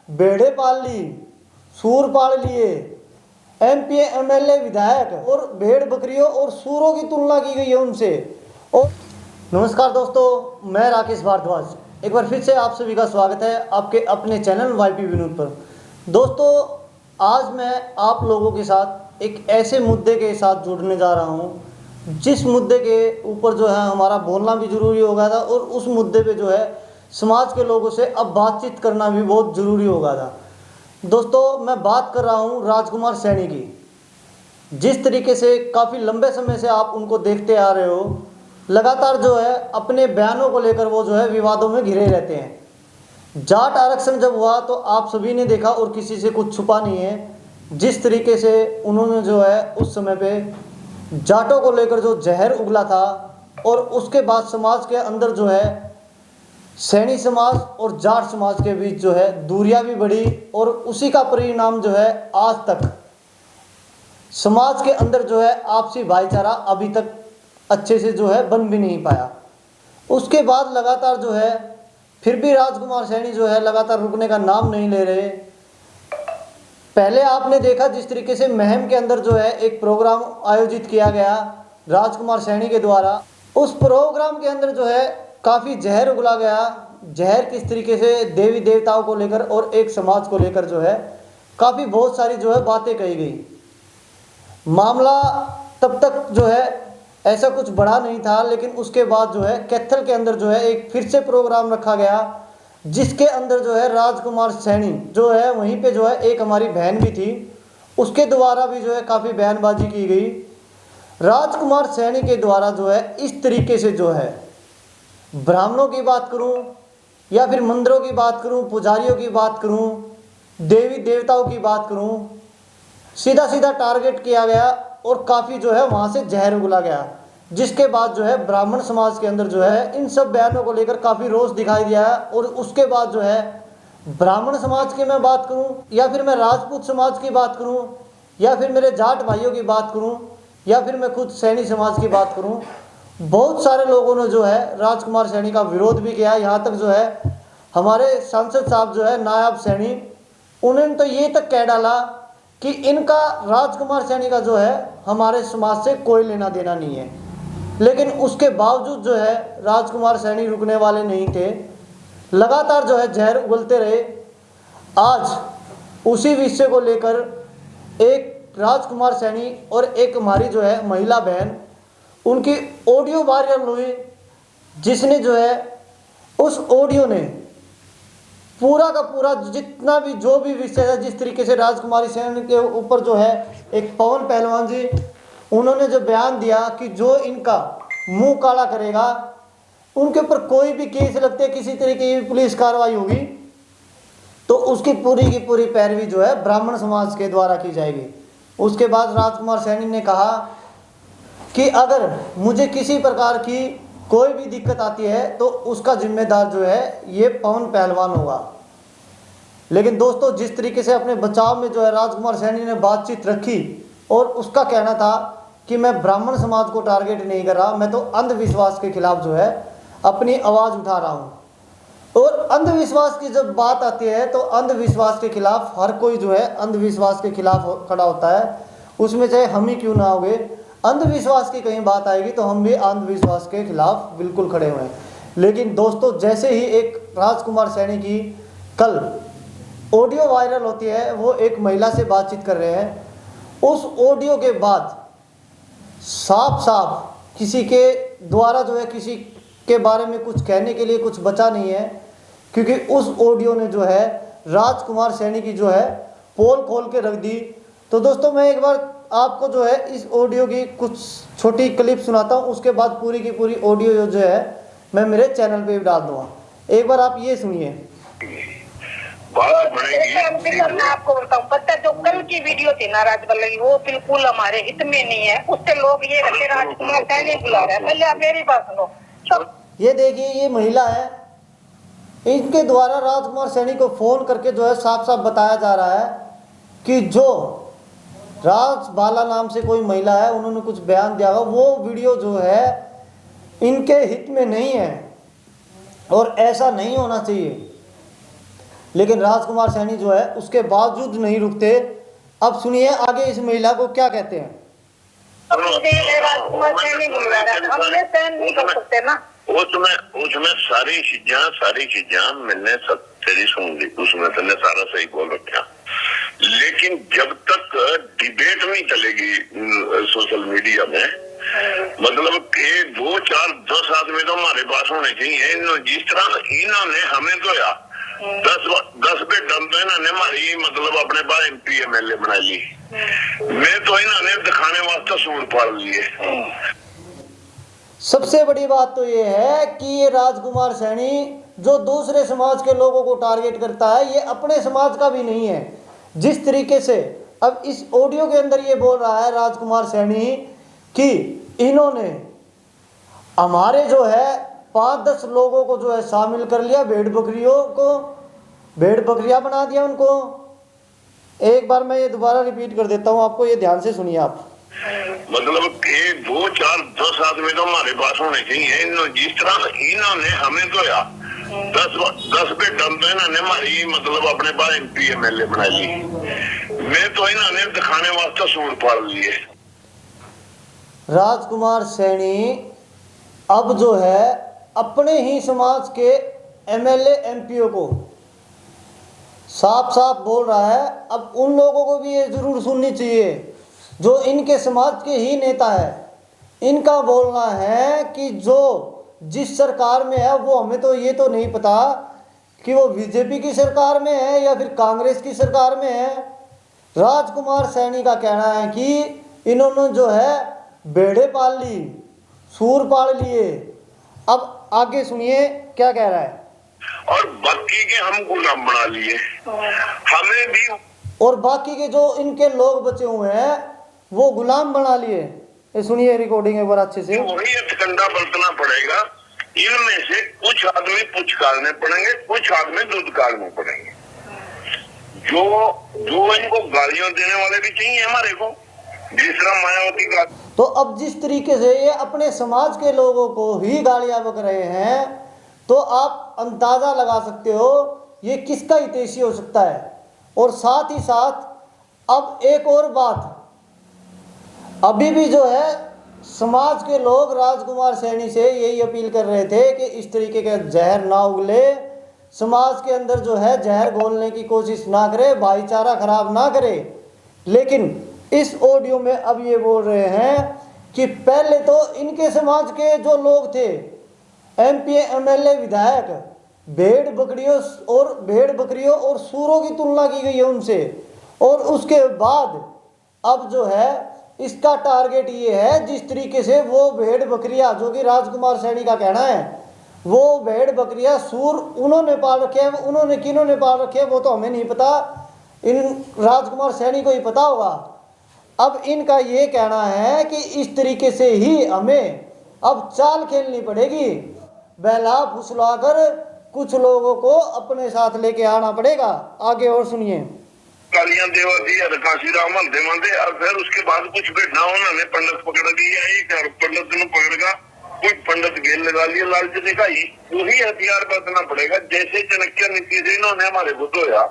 भेड़े पाल ली, सूर पाल लिए, एमपी एमएलए विधायक और भेड़ बकरियों और सूरों की तुलना की गई है उनसे। और नमस्कार दोस्तों, मैं राकेश भारद्वाज एक बार फिर से आप सभी का स्वागत है आपके अपने चैनल वाईपी विनोद पर। दोस्तों, आज मैं आप लोगों के साथ एक ऐसे मुद्दे के साथ जुड़ने जा रहा हूं जिस मुद्दे के ऊपर जो है हमारा बोलना भी जरूरी हो गया था और उस मुद्दे पे जो है समाज के लोगों से अब बातचीत करना भी बहुत ज़रूरी हो गया था। दोस्तों, मैं बात कर रहा हूं राजकुमार सैनी की। जिस तरीके से काफ़ी लंबे समय से आप उनको देखते आ रहे हो, लगातार जो है अपने बयानों को लेकर वो जो है विवादों में घिरे रहते हैं। जाट आरक्षण जब हुआ तो आप सभी ने देखा और किसी से कुछ छुपा नहीं है, जिस तरीके से उन्होंने जो है उस समय पे जाटों को लेकर जो जहर उगला था और उसके बाद समाज के अंदर जो है सैनी समाज और जाट समाज के बीच जो है दूरियां भी बढ़ी और उसी का परिणाम जो है आज तक समाज के अंदर जो है आपसी भाईचारा अभी तक अच्छे से जो है बन भी नहीं पाया। उसके बाद लगातार जो है फिर भी राजकुमार सैनी जो है लगातार रुकने का नाम नहीं ले रहे। पहले आपने देखा जिस तरीके से महम के अंदर जो है एक प्रोग्राम आयोजित किया गया राजकुमार सैनी के द्वारा, उस प्रोग्राम के अंदर जो है काफ़ी जहर उगला गया। जहर किस तरीके से देवी देवताओं को लेकर और एक समाज को लेकर जो है काफ़ी बहुत सारी जो है बातें कही गई। मामला तब तक जो है ऐसा कुछ बड़ा नहीं था, लेकिन उसके बाद जो है कैथल के अंदर जो है एक फिर से प्रोग्राम रखा गया जिसके अंदर जो है राजकुमार सैनी जो है वहीं पे जो है एक हमारी बहन भी थी, उसके द्वारा भी जो है काफ़ी बयानबाजी की गई। राजकुमार सैनी के द्वारा जो है इस तरीके से जो है ब्राह्मणों की बात करूं या फिर मंदिरों की बात करूं, पुजारियों की बात करूं, देवी देवताओं की बात करूं, सीधा सीधा टारगेट किया गया और काफ़ी जो है वहाँ से जहर उगला गया। जिसके बाद जो है ब्राह्मण समाज के अंदर जो है इन सब बयानों को लेकर काफ़ी रोष दिखाई दिया। और उसके बाद जो है ब्राह्मण समाज की मैं बात करूं या फिर मैं राजपूत समाज की बात करूं या फिर मेरे जाट भाइयों की बात करूं या फिर मैं खुद सैनी समाज की बात करूं, बहुत सारे लोगों ने जो है राजकुमार सैनी का विरोध भी किया। यहाँ तक जो है हमारे सांसद साहब जो है नायब सैनी, उन्होंने तो ये तक कह डाला कि इनका राजकुमार सैनी का जो है हमारे समाज से कोई लेना देना नहीं है। लेकिन उसके बावजूद जो है राजकुमार सैनी रुकने वाले नहीं थे, लगातार जो है जहर उगलते रहे। आज उसी विषय को लेकर एक राजकुमार सैनी और एक हमारी जो है महिला बहन, उनकी ऑडियो वायरल हुई जिसने जो है उस ऑडियो ने पूरा का पूरा जितना भी जो भी विषय है, जिस तरीके से राजकुमारी सैनी के ऊपर जो है एक पवन पहलवान जी उन्होंने जो बयान दिया कि जो इनका मुंह काला करेगा उनके ऊपर कोई भी केस लगते, किसी तरीके की पुलिस कार्रवाई होगी तो उसकी पूरी की पूरी पैरवी जो है ब्राह्मण समाज के द्वारा की जाएगी। उसके बाद राजकुमार सैनी ने कहा कि अगर मुझे किसी प्रकार की कोई भी दिक्कत आती है तो उसका जिम्मेदार जो है ये पवन पहलवान होगा। लेकिन दोस्तों, जिस तरीके से अपने बचाव में जो है राजकुमार सैनी ने बातचीत रखी और उसका कहना था कि मैं ब्राह्मण समाज को टारगेट नहीं कर रहा, मैं तो अंधविश्वास के खिलाफ जो है अपनी आवाज़ उठा रहा हूँ। और अंधविश्वास की जब बात आती है तो अंधविश्वास के खिलाफ हर कोई जो है अंधविश्वास के खिलाफ खड़ा होता है, उसमें चाहे हम ही क्यों ना होगे। अंधविश्वास की कहीं बात आएगी तो हम भी अंधविश्वास के खिलाफ बिल्कुल खड़े हुए हैं। लेकिन दोस्तों, जैसे ही एक राजकुमार सैनी की कल ऑडियो वायरल होती है, वो एक महिला से बातचीत कर रहे हैं, उस ऑडियो के बाद साफ साफ किसी के द्वारा जो है किसी के बारे में कुछ कहने के लिए कुछ बचा नहीं है, क्योंकि उस ऑडियो ने जो है राजकुमार सैनी की जो है पोल खोल के रख दी। तो दोस्तों, मैं एक बार आपको जो है इस ऑडियो की कुछ छोटी क्लिप सुनाता हूँ, उसके बाद पूरी की पूरी ऑडियो जो है मैं मेरे चैनल पे भी डाल दूंगा। एक बार आप ये सुनिए। मैं आपको बताऊं, पता जो कल की वीडियो थी ना राजबल्लभ, वो बिल्कुल हमारे हित में नहीं है। उससे लोग ये कहते राजकुमार सैनी बुला रहे हैं। पहले आप मेरी बात सुनो। ये देखिए, ये महिला है, इनके द्वारा राजकुमार सैनी को फोन करके जो है साफ साफ बताया जा रहा है कि जो राजबाला नाम से कोई महिला है, उन्होंने कुछ बयान दिया होगा, वो वीडियो जो है इनके हित में नहीं है और ऐसा नहीं होना चाहिए। लेकिन राजकुमार सैनी जो है उसके बावजूद नहीं रुकते। अब सुनिए आगे इस महिला को क्या कहते हैं। राजकुमार सैनी बुला रहा है, हम ये सहन नहीं कर सकते ना। उसमें सारी चीजें मैंने सब तेरी सुन ली, उसमें तुमने सारा सही बोल रखा। लेकिन जब तक डिबेट नहीं चलेगी सोशल मीडिया में, मतलब कि 2 4 10 आदमी तो हमारे पास होने चाहिए। जिस तरह इन्होंने हमें धोया, 10 पे डम तो इन्होंने हमारी मतलब अपने पास MP MLA बना ली। मैं तो इन्होंने दिखाने वास्ते सूर पाल लिए। सबसे बड़ी बात तो ये है कि ये राजकुमार सैनी जो दूसरे समाज के लोगों को टारगेट करता है, ये अपने समाज का भी नहीं है। जिस तरीके से अब इस ऑडियो के अंदर ये बोल रहा है राजकुमार सैनी कि इन्होंने हमारे जो है 5-10 लोगों को जो है शामिल कर लिया, भेड़ बकरियां बना दिया उनको। एक बार मैं ये दोबारा रिपीट कर देता हूँ आपको, ये ध्यान से सुनिए आप। मतलब कि 2 4 10 आदमी तो हमारे पास होने चाहिए। जिस तरह इन्होंने हमें धोया, 10 पे डम तो इन्होंने हमारी मतलब अपने पास MP MLA बना ली। मैं तो इन्होंने दिखाने वास्ते सूर पाल लिए। राजकुमार सैनी अब जो है अपने ही समाज के MLA MPO को साफ साफ बोल रहा है। अब उन लोगों को भी ये जरूर सुननी चाहिए जो इनके समाज के ही नेता है। इनका बोलना है कि जो जिस सरकार में है वो हमें तो ये तो नहीं पता कि वो BJP की सरकार में है या फिर कांग्रेस की सरकार में है। राजकुमार सैनी का कहना है कि इन्होंने जो है भेड़े पाल ली, सूर पाल लिए। अब आगे सुनिए क्या कह रहा है। और बाकी के हम गुलाम बना लिए, हमें भी, और बाकी के जो इनके लोग बचे हुए हैं वो गुलाम बना लिए। ये सुनिए रिकॉर्डिंग एक बार अच्छे से। वही ठंडा बरतना पड़ेगा। इनमें से कुछ आदमी पुचकारने पड़ेंगे, कुछ आदमी दूध काटने पड़ेंगे। जो इनको गालियां देने वाले भी चाहिए हमारे को, जिस तरह मायावती का। तो अब जिस तरीके से ये अपने समाज के लोगों को ही गालियां बक रहे हैं, तो आप अंदाजा लगा सकते हो ये किसका हितैषी हो सकता है। और साथ ही साथ अब एक और बात, अभी भी जो है समाज के लोग राजकुमार सैनी से यही अपील कर रहे थे कि इस तरीके का जहर ना उगले, समाज के अंदर जो है जहर घोलने की कोशिश ना करे, भाईचारा खराब ना करे। लेकिन इस ऑडियो में अब ये बोल रहे हैं कि पहले तो इनके समाज के जो लोग थे, MP MLA विधायक, भेड़ बकरियों और सूरों की तुलना की गई है उनसे। और उसके बाद अब जो है इसका टारगेट ये है जिस तरीके से वो भेड़ बकरियां, जो कि राजकुमार सैनी का कहना है, वो भेड़ बकरियां सूर उन्होंने पाल रखे हैं। उन्होंने किन्होंने पाल रखे हैं वो तो हमें नहीं पता, इन राजकुमार सैनी को ही पता होगा। अब इनका ये कहना है कि इस तरीके से ही हमें अब चाल खेलनी पड़ेगी, बहला फुसला कर कुछ लोगों को अपने साथ लेके आना पड़ेगा। आगे और सुनिए। कालियां देवा दी काशी राम हल्दे मंदे, और फिर उसके बाद कुछ बेटा उन्होंने पंडित पकड़ दिया। एक पंडित ने पकड़गा, कोई पंडित गेल लगा लिया, लालच दिखाई, वही हथियार बरतना पड़ेगा जैसे चाणक्य नीति से इन्होंने हमारे को धोया।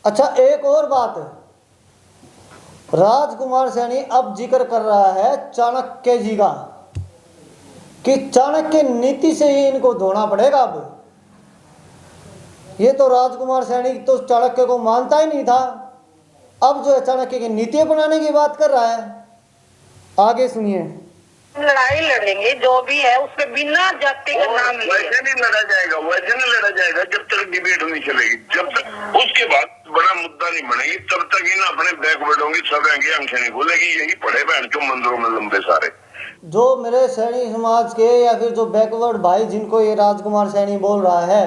अच्छा एक और बात, राजकुमार सैनी अब जिक्र कर रहा है चाणक्य जी का कि चाणक्य नीति से ही इनको धोना पड़ेगा। अब ये तो राजकुमार सैनी तो चाणक्य को मानता ही नहीं था, अब जो है चाणक्य की नीति बनाने की बात कर रहा है। आगे सुनिए। लड़ाई लड़ेंगे जो भी है उसके बिना जाति का नाम लिए। वैसे नहीं लड़ा जाएगा, वैसे नहीं लड़ा जाएगा जब तक डिबेट नहीं चलेगी, जब तक उसके बाद बड़ा मुद्दा नहीं बनेगी, तब तक इन अपने बैकवर्ड होंगी, सब आगे आंखें नहीं खोलेगी। यही पड़े बहन के मंदिरों में लंबे सारे जो मेरे सैनी समाज के या फिर जो बैकवर्ड भाई जिनको ये राजकुमार सैनी बोल रहा है,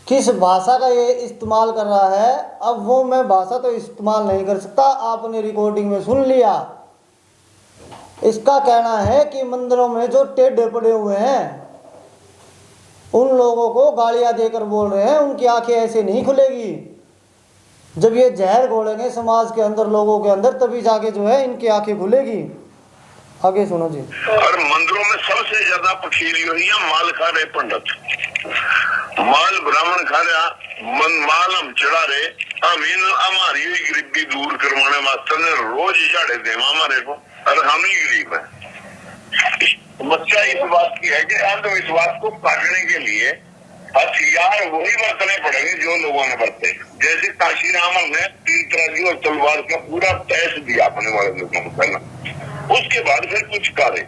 किस भाषा का ये इस्तेमाल कर रहा है, अब वो मैं भाषा तो इस्तेमाल नहीं कर सकता, आपने रिकॉर्डिंग में सुन लिया। इसका कहना है कि मंदिरों में जो टेढ़े पड़े हुए हैं उन लोगों को गालियां देकर बोल रहे हैं उनकी आंखें ऐसे नहीं खुलेगी। जब ये जहर घोलेंगे समाज के अंदर, लोगों के अंदर, तभी जाके जो है इनकी आंखें खुलेगी। आगे सुनो जी। और मंदिरों में सबसे ज्यादा पखीरी हुई है, माल खा रहे पंडित, माल ब्राह्मण खा रहा, माल हम चढ़ा रहे, अमीन हमारी गरीबी दूर करवाने वास्ते ने रोज झाड़े देवा हमारे को, और हम ही गरीब है। समस्या इस बात की है कि अंधविश्वास को काटने के लिए हथियार वही बरतने पड़ेंगे जो लोगों ने बरते। जैसे काशी रामन ने तीर तराजू और तलवार का पूरा तैस दिया अपने वाले लोगों को पहला, उसके बाद फिर कुछ करे,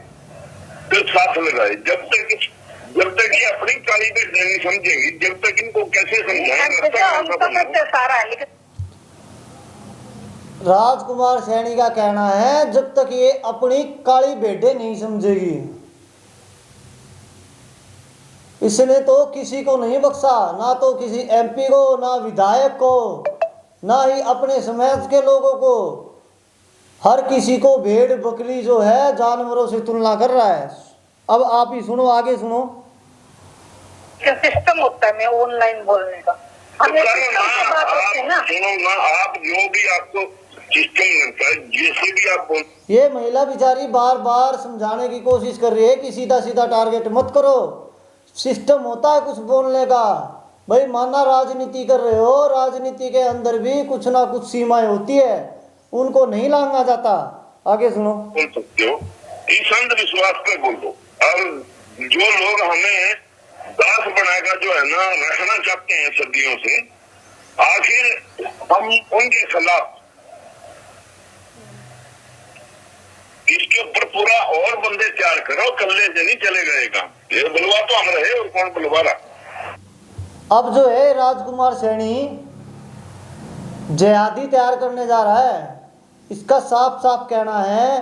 फिर साथ लगाए। जब तक ये अपनी काली पे नहीं समझेंगी, जब तक इनको कैसे समझाएंगे सारा है। लेकिन राजकुमार सैनी का कहना है जब तक ये अपनी काली भेड़ें नहीं समझेगी, इसने तो किसी को नहीं बख्शा, ना तो किसी एमपी को, ना विधायक को, ना ही अपने समाज के लोगों को। हर किसी को भेड़ बकरी जो है जानवरों से तुलना कर रहा है। अब आप ही सुनो, आगे सुनो। सिस्टम होता है मैं ऑनलाइन बोलने का, हमें सुनो ना, आप जो भी आपको सिस्टम लगता है, जैसे भी आप बोल, ये महिला बेचारी बार बार समझाने की कोशिश कर रही है कि सीधा सीधा टारगेट मत करो, सिस्टम होता है कुछ बोलने का। भाई माना राजनीति कर रहे हो, राजनीति के अंदर भी कुछ ना कुछ सीमाएं होती है, उनको नहीं लांघा जाता। आगे सुनो। बोल सकते हो, इस अंधविश्वास पे बोल दो। और जो लोग हमें दास बनाकर जो है ना रखना चाहते हैं सदियों से, आखिर हम उनके खिलाफ इसके ऊपर पूरा और बंदे तैयार करो, कल्ले से नहीं चलेगा ये काम। ये बुलवा तो हम रहे और कौन बुलवा रहा। अब जो है राजकुमार सैनी जिहादी तैयार करने जा रहा है। इसका साफ साफ कहना है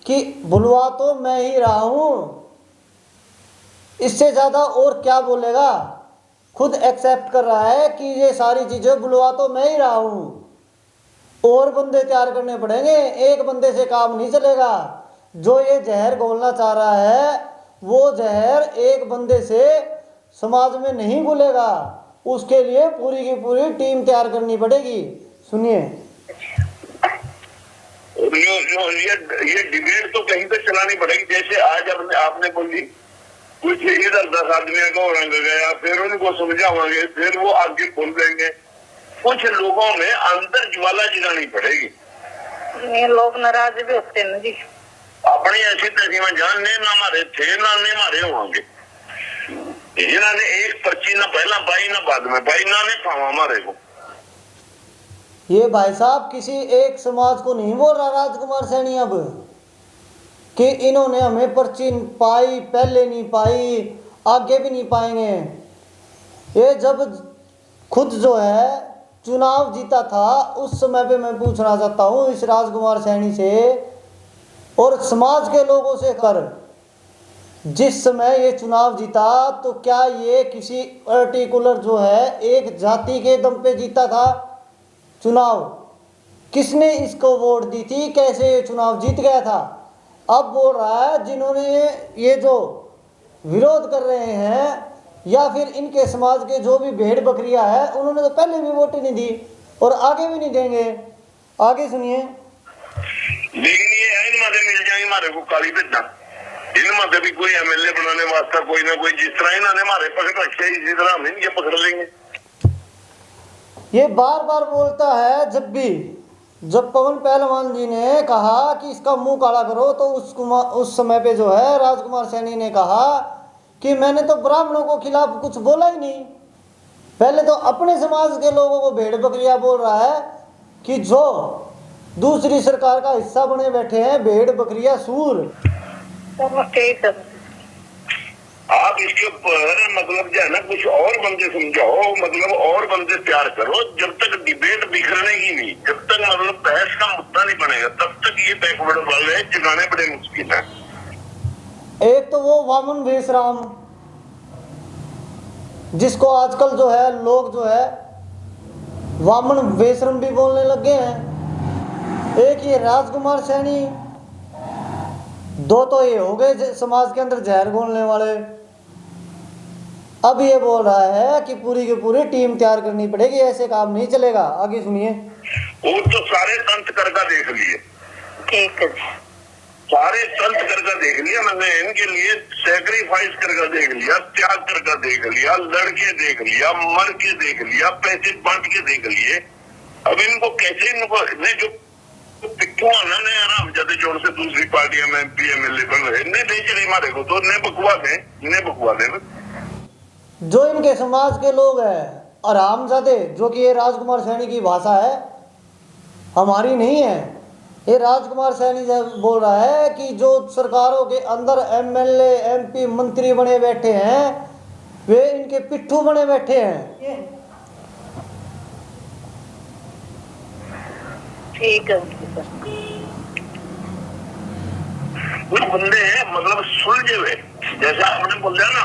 कि बुलवा तो मैं ही रहा हूं, इससे ज्यादा और क्या बोलेगा। खुद एक्सेप्ट कर रहा है कि ये सारी चीजें बुलवा तो मैं ही रहा हूं, और बंदे तैयार करने पड़ेंगे, एक बंदे से काम नहीं चलेगा। जो ये जहर घोलना चाह रहा है वो जहर एक बंदे से समाज में नहीं घुलेगा, उसके लिए पूरी की पूरी टीम तैयार करनी पड़ेगी। सुनिए। ये डिबेट तो कहीं पे चलानी पड़ेगी। जैसे आज आपने बोली कुछ इधर 10 आदमियों को रंग गया, फिर उनको समझावांगे, फिर वो आगे बोल देंगे। कुछ लोगों में अंदर ज्वाला जलानी पड़ेगी। ये लोग नाराज भी होते हैं जी, अपनी ऐसी तैसी में जानने ना मारे थे ना नहीं मारे होंगे, जिन्होंने एक पर्ची ना पहला पाई ना बाद में पाई, ना ने पावा मारे को। ये भाई साहब किसी एक समाज को नहीं बोल रहा राजकुमार सैनी अब कि इन्होंने हमें पर्ची पाई, पहले नहीं पाई, आगे भी नहीं पाएंगे। ये जब खुद जो है चुनाव जीता था उस समय पे मैं पूछना चाहता हूँ इस राजकुमार सैनी से और समाज के लोगों से कर, जिस समय ये चुनाव जीता तो क्या ये किसी पर्टिकुलर जो है एक जाति के दम पे जीता था चुनाव? किसने इसको वोट दी थी, कैसे ये चुनाव जीत गया था? अब बोल रहा है जिन्होंने ये जो विरोध कर रहे हैं या फिर इनके समाज के जो भी भेड़ बकरियां हैं उन्होंने तो पहले भी वोट नहीं दी और आगे भी नहीं देंगे। आगे सुनिए। लेकिन ये इन मदे मिल जाएंगे हमारे को काली बेटा, इन मदे भी कोई एमएलए बनाने वास्ता कोई ना कोई, जिस तरह इन्होंने हमारे पकड़ रखे इसी तरह हम इनके पकड़ लेंगे। ये बार बार बोलता है जब पवन पहलवान जी ने कहा कि इसका मुंह काला करो तो उस समय पे जो है राजकुमार सैनी ने कहा कि मैंने तो ब्राह्मणों को खिलाफ कुछ बोला ही नहीं। पहले तो अपने समाज के लोगों को भेड़ बकरियां बोल रहा है कि जो दूसरी सरकार का हिस्सा बने बैठे हैं भेड़ बकरियां सूर। आप इसके ऊपर मतलब जो है ना कुछ और बंदे समझाओ, मतलब और बंदे तैयार करो। जब तक डिबेट बिखरने की नहीं, जब तक मतलब बहस का मुद्दा नहीं बनेगा तब तक ये बैकवर्ड वाले जगाने बड़े मुश्किल है। एक तो वो वामन वेशराम जिसको आजकल जो है लोग जो है वामन वेशरम भी बोलने लगे हैं। एक ये राजकुमार सैनी, दो तो ये हो गए समाज के अंदर जहर घोलने वाले। अब ये बोल रहा है कि पूरी की पूरी टीम तैयार करनी पड़ेगी, ऐसे काम नहीं चलेगा। आगे सुनिए। वो तो सारे तंत्र करके देख लिए। ठीक है। सारे संत करके देख लिया मैंने, इनके लिए सेक्रीफाइस करके देख लिया, त्याग करके देख लिया, लड़के देख लिया, मर के देख लिया, पैसे बांट के देख लिए। अब इनको कैसे, इनको नहीं जो पिट्ठू आना ने आराम जाते जोड़ से दूसरी पार्टियां में एमपी एमएलए बन रहे नहीं चले मारे को तो ने बकवा दे जो इनके समाज के लोग हैं आरामजादे, जो कि ये राजकुमार सैनी की भाषा है, हमारी नहीं है। ये राजकुमार सैनी जब बोल रहा है कि जो सरकारों के अंदर एमएलए एमपी मंत्री बने बैठे हैं वे इनके पिट्ठू बने बैठे हैं। ठीक है। कुछ बंदे हैं मतलब सुलझे हुए, जैसा आपने बोल दिया ना,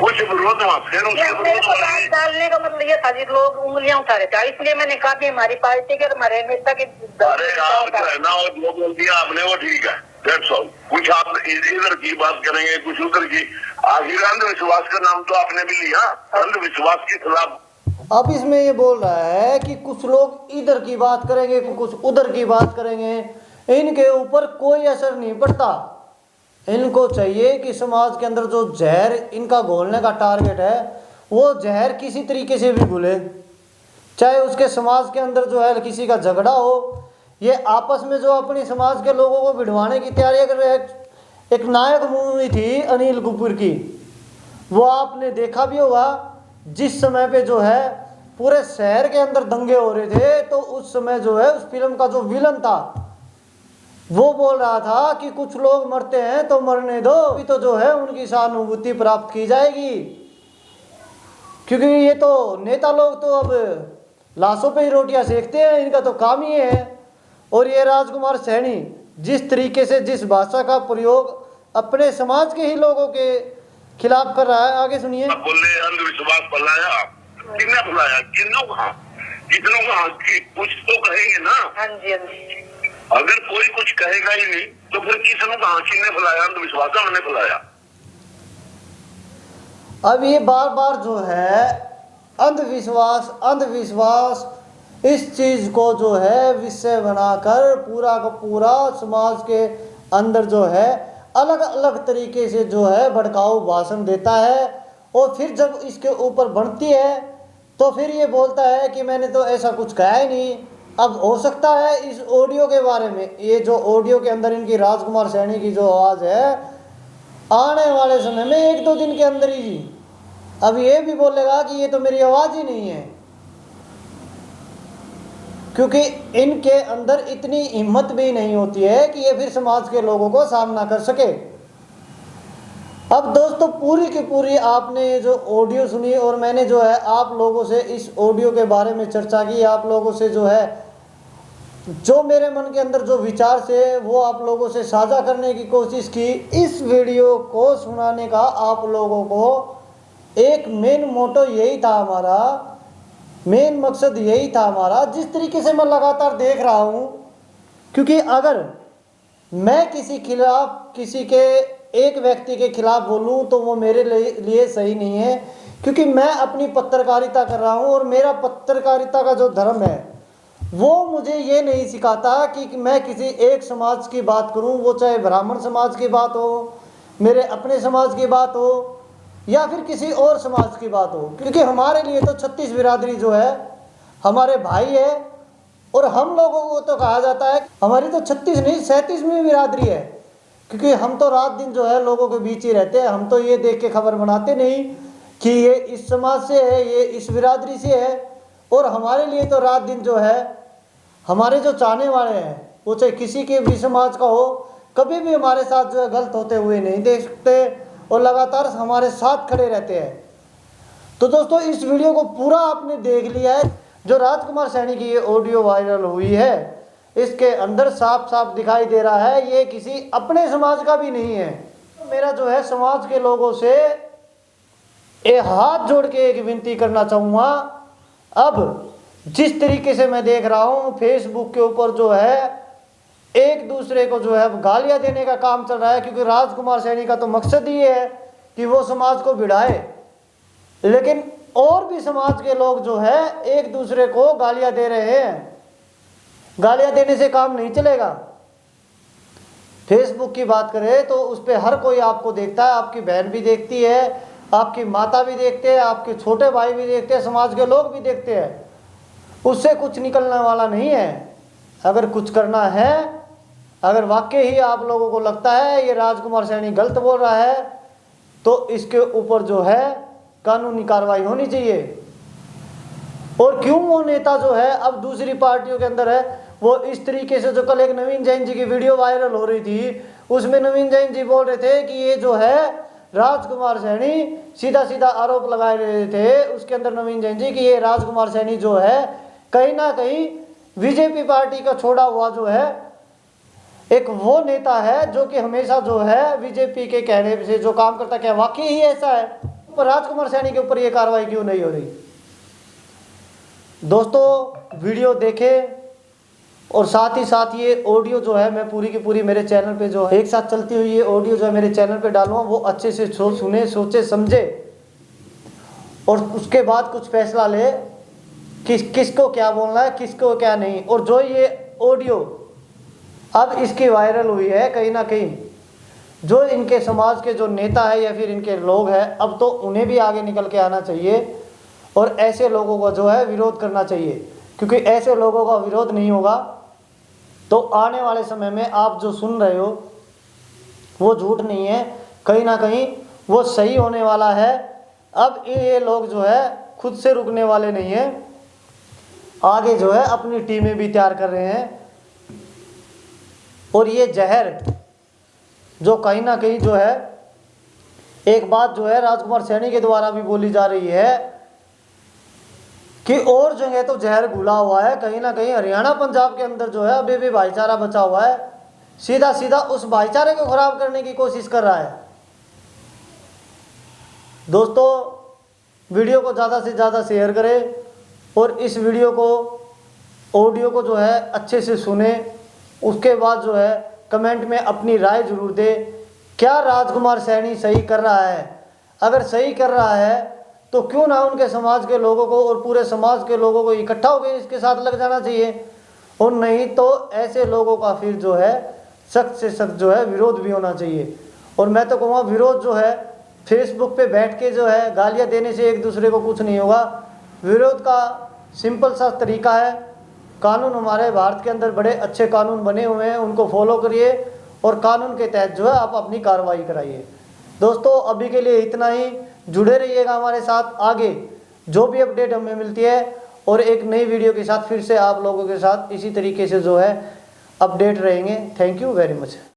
कुछ विरोध फिर उसके डालने का मतलब ये था जी, लोग उंगलियां उठा रहे थे, इसलिए मैंने कहा कि हमारी पार्टी के हमारे नेता के अरे आप कहना और जो बोल दिया आपने वो ठीक है, दैट्स ऑल। कुछ आप इधर की बात करेंगे, कुछ उधर की। आखिर अंधविश्वास का नाम तो आपने भी लिया, अंधविश्वास के खिलाफ। अब इसमें ये बोल रहा है कि कुछ लोग इधर की बात करेंगे, कुछ उधर की बात करेंगे, इनके ऊपर कोई असर नहीं पड़ता। इनको चाहिए कि समाज के अंदर जो जहर इनका घोलने का टारगेट है वो जहर किसी तरीके से भी घुले, चाहे उसके समाज के अंदर जो है किसी का झगड़ा हो। ये आपस में जो अपने समाज के लोगों को भिड़वाने की तैयारी कर रहे हैं। एक नायक मूवी थी अनिल कपूर की, वो आपने देखा भी होगा, जिस समय पे जो है पूरे शहर के अंदर दंगे हो रहे थे, तो उस समय जो है उस फिल्म का जो विलन था वो बोल रहा था कि कुछ लोग मरते हैं तो मरने दो, अभी तो जो है उनकी सहानुभूति प्राप्त की जाएगी, क्योंकि ये तो नेता लोग तो अब लाशों पे ही रोटियां सेकते हैं, इनका तो काम ही है। और ये राजकुमार सैनी जिस तरीके से जिस भाषा का प्रयोग अपने समाज के ही लोगों के खिलाफ कर रहा है, आगे सुनिए। बोले अंधविश्वास फैलाया, कितना फैलाया, कितनों कहा कुछ तो कहेंगे ना। हाँ जी, हाँ जी। अगर कोई कुछ कहेगा ही नहीं तो फिर किसने कहा, किसने फैलाया अंधविश्वास, हमने फैलाया। अब ये बार बार जो है अंधविश्वास इस चीज को जो है विषय बनाकर पूरा का पूरा समाज के अंदर जो है अलग अलग तरीके से जो है भड़काऊ भाषण देता है। और फिर जब इसके ऊपर बढ़ती है तो फिर ये बोलता है कि मैंने तो ऐसा कुछ कहा ही नहीं। अब हो सकता है इस ऑडियो के बारे में, ये जो ऑडियो के अंदर इनकी राजकुमार सैनी की जो आवाज़ है, आने वाले समय में 1-2 दिन के अंदर ही अब ये भी बोलेगा कि ये तो मेरी आवाज़ ही नहीं है, क्योंकि इनके अंदर इतनी हिम्मत भी नहीं होती है कि ये फिर समाज के लोगों को सामना कर सके। अब दोस्तों पूरी की पूरी आपने जो ऑडियो सुनी और मैंने जो है आप लोगों से इस ऑडियो के बारे में चर्चा की, आप लोगों से जो है जो मेरे मन के अंदर जो विचार से वो आप लोगों से साझा करने की कोशिश की। इस वीडियो को सुनाने का आप लोगों को एक मेन मोटो यही था, हमारा मेन मकसद यही था हमारा। जिस तरीके से मैं लगातार देख रहा हूँ, क्योंकि अगर मैं किसी के एक व्यक्ति के खिलाफ बोलूं तो वो मेरे लिए सही नहीं है, क्योंकि मैं अपनी पत्रकारिता कर रहा हूं और मेरा पत्रकारिता का जो धर्म है वो मुझे ये नहीं सिखाता कि मैं किसी एक समाज की बात करूं, वो चाहे ब्राह्मण समाज की बात हो, मेरे अपने समाज की बात हो या फिर किसी और समाज की बात हो। क्योंकि हमारे लिए तो 36 बिरादरी जो है हमारे भाई है, और हम लोगों को तो कहा जाता है हमारी तो 36 नहीं 37वीं बिरादरी है, क्योंकि हम तो रात दिन जो है लोगों के बीच ही रहते हैं। हम तो ये देख के खबर बनाते नहीं कि ये इस समाज से है, ये इस बिरादरी से है। और हमारे लिए तो रात दिन जो है हमारे जो चाहने वाले हैं वो चाहे किसी के भी समाज का हो, कभी भी हमारे साथ जो है गलत होते हुए नहीं देख सकते और लगातार हमारे साथ खड़े रहते हैं। तो दोस्तों इस वीडियो को पूरा आपने देख लिया है। जो राजकुमार सैनी की ये ऑडियो वायरल हुई है, इसके अंदर साफ साफ दिखाई दे रहा है ये किसी अपने समाज का भी नहीं है। मेरा जो है समाज के लोगों से एक हाथ जोड़ के एक विनती करना चाहूँगा। अब जिस तरीके से मैं देख रहा हूँ फेसबुक के ऊपर जो है एक दूसरे को जो है गालियाँ देने का काम चल रहा है, क्योंकि राजकुमार सैनी का तो मकसद ही है कि वो समाज को भिड़ाए, लेकिन और भी समाज के लोग जो है एक दूसरे को गालियाँ दे रहे हैं। गालियाँ देने से काम नहीं चलेगा। फेसबुक की बात करें तो उस पर हर कोई आपको देखता है, आपकी बहन भी देखती है, आपकी माता भी देखते हैं, आपके छोटे भाई भी देखते हैं, समाज के लोग भी देखते हैं। उससे कुछ निकलने वाला नहीं है। अगर कुछ करना है, अगर वाकई ही आप लोगों को लगता है ये राजकुमार सैनी गलत बोल रहा है, तो इसके ऊपर जो है कानूनी कार्रवाई होनी चाहिए। और क्यों वो नेता जो है अब दूसरी पार्टियों के अंदर है, वो इस तरीके से, जो कल एक नवीन जैन जी की वीडियो वायरल हो रही थी, उसमें नवीन जैन जी बोल रहे थे कि ये जो है राजकुमार सैनी सीधा सीधा आरोप लगा रहे थे उसके अंदर नवीन जैन जी कि ये राजकुमार सैनी जो है कहीं ना कहीं बीजेपी पार्टी का छोड़ा हुआ जो है एक वो नेता है जो कि हमेशा जो है बीजेपी के कहने से जो काम करता। क्या वाकई ही ऐसा है? पर राजकुमार सैनी के ऊपर ये कार्रवाई क्यों नहीं हो रही? दोस्तों वीडियो देखें और साथ ही साथ ये ऑडियो जो है मैं पूरी की पूरी मेरे चैनल पे जो है एक साथ चलती हुई ये ऑडियो जो है मेरे चैनल पे डालूंगा, वो अच्छे से सुने, सोचे, समझे और उसके बाद कुछ फैसला ले किसको क्या बोलना है, किसको क्या नहीं। और जो ये ऑडियो अब इसकी वायरल हुई है, कहीं ना कहीं जो इनके समाज के जो नेता है या फिर इनके लोग हैं, अब तो उन्हें भी आगे निकल के आना चाहिए और ऐसे लोगों का जो है विरोध करना चाहिए। क्योंकि ऐसे लोगों का विरोध नहीं होगा तो आने वाले समय में आप जो सुन रहे हो वो झूठ नहीं है, कहीं ना कहीं वो सही होने वाला है। अब ये लोग जो है खुद से रुकने वाले नहीं है, आगे जो है अपनी टीमें भी तैयार कर रहे हैं। और ये जहर जो कहीं ना कहीं जो है, एक बात जो है राजकुमार सैनी के द्वारा भी बोली जा रही है कि और जगह तो जहर घुला हुआ है, कहीं ना कहीं हरियाणा पंजाब के अंदर जो है अभी भी भाईचारा बचा हुआ है, सीधा सीधा उस भाईचारे को खराब करने की कोशिश कर रहा है। दोस्तों वीडियो को ज़्यादा से ज़्यादा शेयर करें और इस वीडियो को, ऑडियो को जो है अच्छे से सुने, उसके बाद जो है कमेंट में अपनी राय जरूर दे। क्या राजकुमार सैनी सही कर रहा है? अगर सही कर रहा है तो क्यों ना उनके समाज के लोगों को और पूरे समाज के लोगों को इकट्ठा होकर इसके साथ लग जाना चाहिए। और नहीं तो ऐसे लोगों का फिर जो है सख्त से सख्त जो है विरोध भी होना चाहिए। और मैं तो कहूँगा विरोध जो है फेसबुक पे बैठ के जो है गालियाँ देने से एक दूसरे को कुछ नहीं होगा। विरोध का सिंपल सा तरीका है, कानून हमारे भारत के अंदर बड़े अच्छे कानून बने हुए हैं, उनको फॉलो करिए और कानून के तहत जो है आप अपनी कार्रवाई कराइए। दोस्तों अभी के लिए इतना ही, जुड़े रहिएगा हमारे साथ, आगे जो भी अपडेट हमें मिलती है और एक नई वीडियो के साथ फिर से आप लोगों के साथ इसी तरीके से जो है अपडेट रहेंगे। Thank you very much.